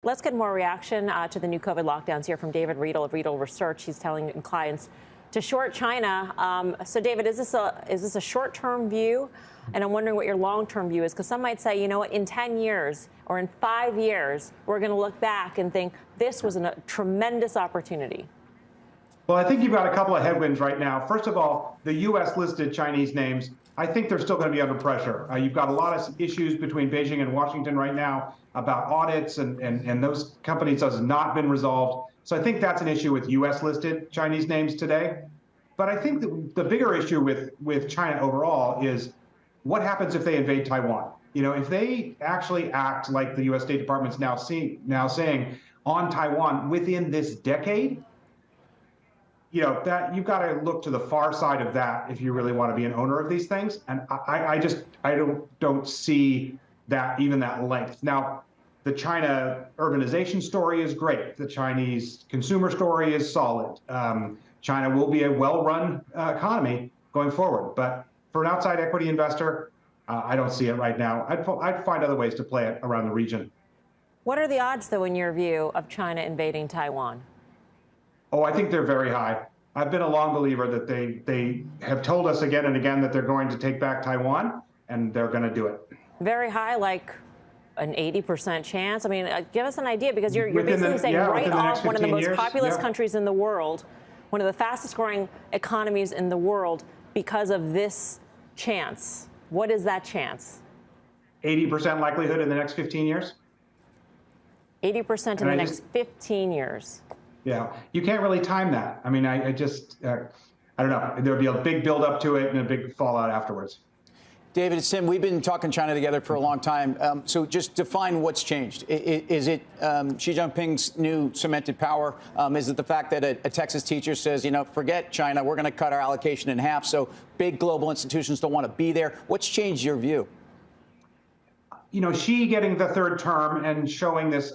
Let's get more reaction to the new COVID lockdowns here from David Riedel of Riedel Research. He's telling clients to short China. So, David, is this a short-term view? And I'm wondering what your long-term view is, because some might say, you know what, in 10 years or in 5 years, we're going to look back and think this was a tremendous opportunity. Well, I think you've got a couple of headwinds right now. First of all, the U.S.-listed Chinese names, I think they're still going to be under pressure. You've got a lot of issues between Beijing and Washington right now about audits, and those companies has not been resolved. So I think that's an issue with U.S.-listed Chinese names today. But I think the bigger issue with China overall is what happens if they invade Taiwan? You know, if they actually act like the U.S. State Department's now saying on Taiwan within this decade, you know, that you've got to look to the far side of that if you really want to be an owner of these things. And I don't see that even that length. Now, the China urbanization story is great. The Chinese consumer story is solid. China will be a well-run economy going forward. But for an outside equity investor, I don't see it right now. I'd find other ways to play it around the region. What are the odds, though, in your view, of China invading Taiwan? Oh, I think they're very high. I've been a long believer that they have told us again and again that they're going to take back Taiwan, and they're going to do it. Very high, like an 80% chance? I mean, give us an idea, because you're basically saying right off one of the most populous countries in the world, one of the fastest growing economies in the world, because of this chance. What is that chance? 80% likelihood in the next 15 years. 80% in the next 15 years. Yeah, you can't really time that. I mean, I don't know. There'll be a big build up to it and a big fallout afterwards. David, it's Tim. We've been talking China together for a long time. So just define what's changed. Is it Xi Jinping's new cemented power? Is it the fact that a Texas teacher says, you know, forget China, we're going to cut our allocation in half, so big global institutions don't want to be there? What's changed your view? You know, Xi getting the third term and showing this,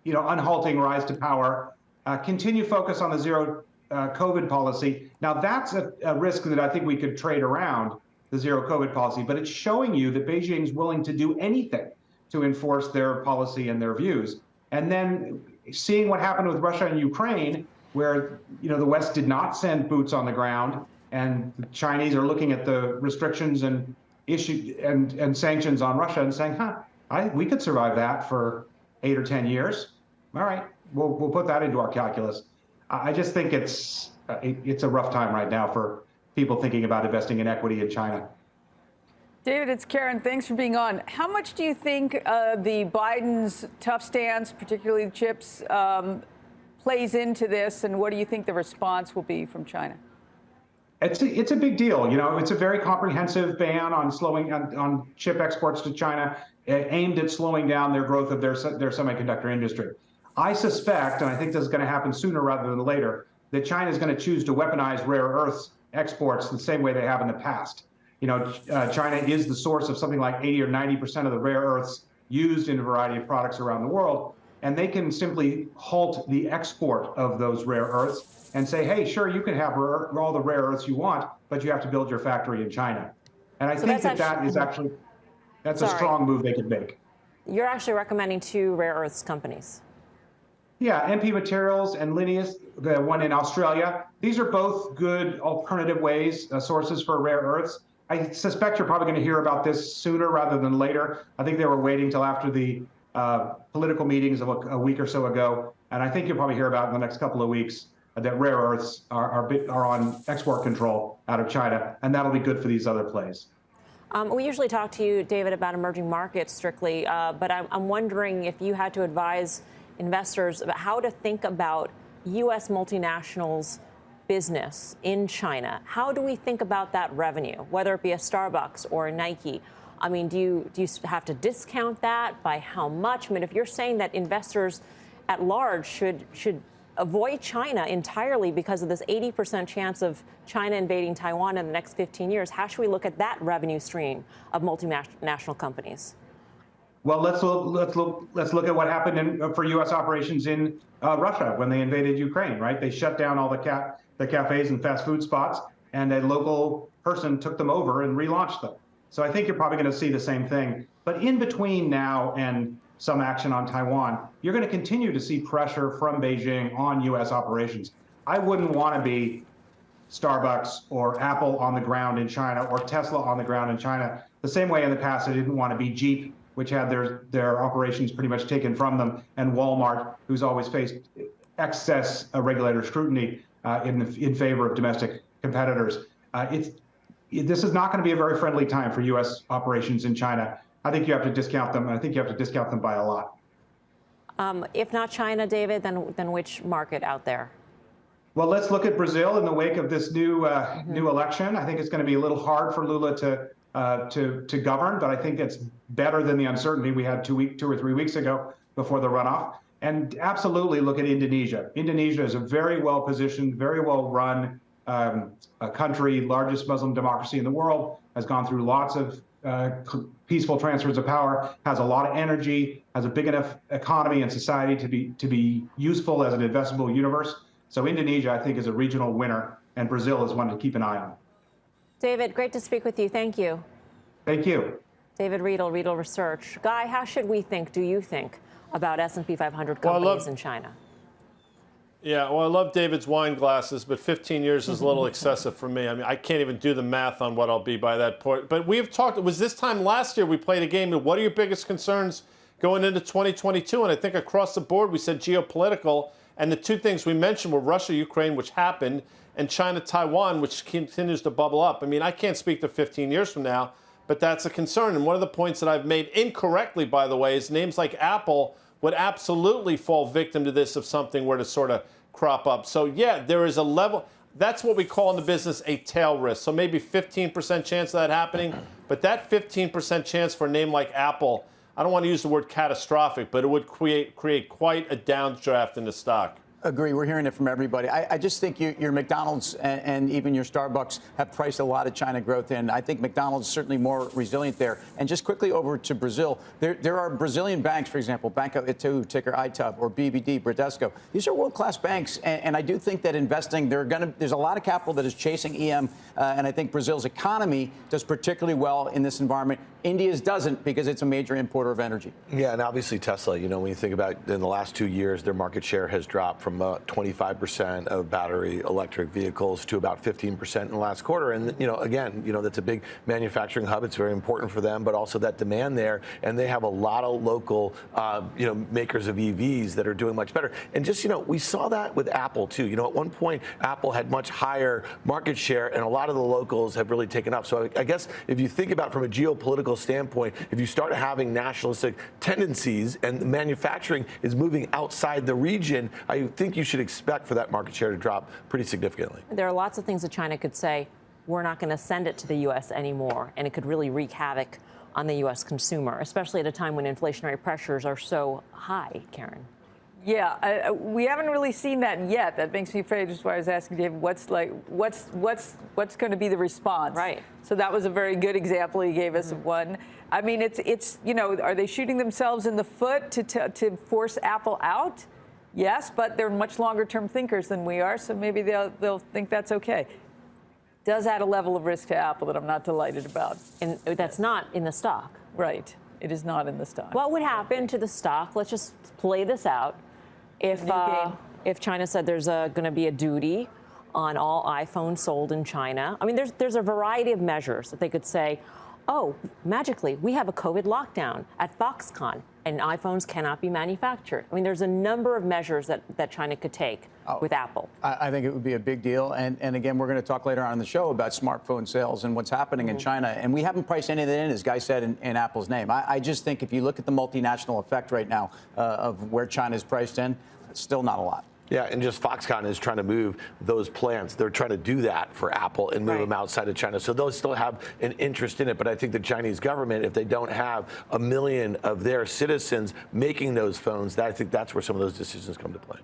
you know, unhalting rise to power, continue focus on the zero COVID policy. Now, that's a risk that I think we could trade around, the zero COVID policy, but it's showing you that Beijing's willing to do anything to enforce their policy and their views. And then seeing what happened with Russia and Ukraine, where, you know, the West did not send boots on the ground, and the Chinese are looking at the restrictions and and sanctions on Russia and saying, we could survive that for 8 or 10 years. All right, we'll put that into our calculus. I just think it's a rough time right now for people thinking about investing in equity in China. David, it's Karen. Thanks for being on. How much do you think the Biden's tough stance, particularly the chips, plays into this, and what do you think the response will be from China? It's a big deal. You know, it's a very comprehensive ban on on chip exports to China, aimed at slowing down their growth of their semiconductor industry. I suspect, and I think this is going to happen sooner rather than later, that China is going to choose to weaponize rare earths exports the same way they have in the past. You know, China is the source of something like 80 or 90% of the rare earths used in a variety of products around the world, and they can simply halt the export of those rare earths and say, hey, sure, you can have all the rare earths you want, but you have to build your factory in China. And I think that's a strong move they could make. You're actually recommending 2 rare earths companies. Yeah, MP Materials and Linneus, the one in Australia. These are both good alternative sources for rare earths. I suspect you're probably going to hear about this sooner rather than later. I think they were waiting till after the political meetings of a week or so ago. And I think you'll probably hear about in the next couple of weeks that rare earths are on export control out of China. And that'll be good for these other plays. We usually talk to you, David, about emerging markets strictly, but I'm wondering if you had to advise investors about how to think about U.S. multinationals' business in China. How do we think about that revenue, whether it be a Starbucks or a Nike? I mean, do you have to discount that by how much? I mean, if you're saying that investors at large should avoid China entirely because of this 80% chance of China invading Taiwan in the next 15 years, how should we look at that revenue stream of multinational companies? Well, let's look at what happened for U.S. operations in Russia when they invaded Ukraine. Right, they shut down all the cafes and fast food spots, and a local person took them over and relaunched them. So I think you're probably going to see the same thing. But in between now and some action on Taiwan, you're going to continue to see pressure from Beijing on U.S. operations. I wouldn't want to be Starbucks or Apple on the ground in China or Tesla on the ground in China. The same way in the past, I didn't want to be Jeep, which had their operations pretty much taken from them, and Walmart, who's always faced excess regulator scrutiny in favor of domestic competitors. This is not going to be a very friendly time for U.S. operations in China. I think you have to discount them, and I think you have to discount them by a lot. If not China, David, then which market out there? Well, let's look at Brazil in the wake of this new election. I think it's going to be a little hard for Lula to govern, but I think it's better than the uncertainty we had 2 or 3 weeks ago before the runoff. And absolutely look at Indonesia. Indonesia is a very well-positioned, very well-run country, largest Muslim democracy in the world, has gone through lots of peaceful transfers of power, has a lot of energy, has a big enough economy and society to be useful as an investable universe. So Indonesia, I think, is a regional winner, and Brazil is one to keep an eye on. David, great to speak with you. Thank you. Thank you. David Riedel, Riedel Research. Guy, how should we think, do you think, about S&P 500 companies in China? Yeah, well, I love David's wine glasses, but 15 years is a little excessive for me. I mean, I can't even do the math on what I'll be by that point. But we've talked, it was this time last year we played a game of what are your biggest concerns going into 2022? And I think across the board we said geopolitical. And the two things we mentioned were Russia, Ukraine, which happened, and China, Taiwan, which continues to bubble up. I mean, I can't speak to 15 years from now, but that's a concern. And one of the points that I've made incorrectly, by the way, is names like Apple would absolutely fall victim to this if something were to sort of crop up. So, yeah, there is a level. That's what we call in the business a tail risk. So maybe 15% chance of that happening. But that 15% chance for a name like Apple, I don't want to use the word catastrophic, but it would create quite a downdraft in the stock. Agree. We're hearing it from everybody. I just think your McDonald's and even your Starbucks have priced a lot of China growth in. I think McDonald's is certainly more resilient there. And just quickly over to Brazil, there are Brazilian banks, for example, Banco Itaú, ticker ITUB, or BBD, Bradesco. These are world-class banks, and I do think that investing, there's a lot of capital that is chasing EM, and I think Brazil's economy does particularly well in this environment. India's doesn't because it's a major importer of energy. Yeah, and obviously Tesla, you know, when you think about in the last 2 years, their market share has dropped from 25% of battery electric vehicles to about 15% in the last quarter. And, you know, again, you know, that's a big manufacturing hub. It's very important for them, but also that demand there. And they have a lot of local, you know, makers of EVs that are doing much better. And just, you know, we saw that with Apple, too. You know, at one point, Apple had much higher market share, and a lot of the locals have really taken up. So I guess if you think about from a geopolitical standpoint, if you start having nationalistic tendencies and the manufacturing is moving outside the region, I think you should expect for that market share to drop pretty significantly. There are lots of things that China could say, we're not going to send it to the U.S. anymore, and it could really wreak havoc on the U.S. consumer, especially at a time when inflationary pressures are so high, Karen. Yeah, we haven't really seen that yet. That makes me afraid. That's why I was asking David, what's going to be the response? Right. So that was a very good example he gave us of one. I mean, it's you know, are they shooting themselves in the foot to force Apple out? Yes, but they're much longer-term thinkers than we are, so maybe they'll think that's okay. Does add a level of risk to Apple that I'm not delighted about. And that's not in the stock. Right. It is not in the stock. What would happen to the stock? Let's just play this out. If China said there's going to be a duty on all iPhones sold in China, I mean, there's a variety of measures that they could say, oh, magically, we have a COVID lockdown at Foxconn, and iPhones cannot be manufactured. I mean, there's a number of measures that China could take with Apple. I think it would be a big deal. And again, we're going to talk later on in the show about smartphone sales and what's happening in China. And we haven't priced any of that in, as Guy said, in Apple's name. I just think if you look at the multinational effect right now of where China's priced in, it's still not a lot. Yeah, and just Foxconn is trying to move those plants. They're trying to do that for Apple and move them outside of China. So they'll still have an interest in it. But I think the Chinese government, if they don't have 1 million of their citizens making those phones, I think that's where some of those decisions come to play.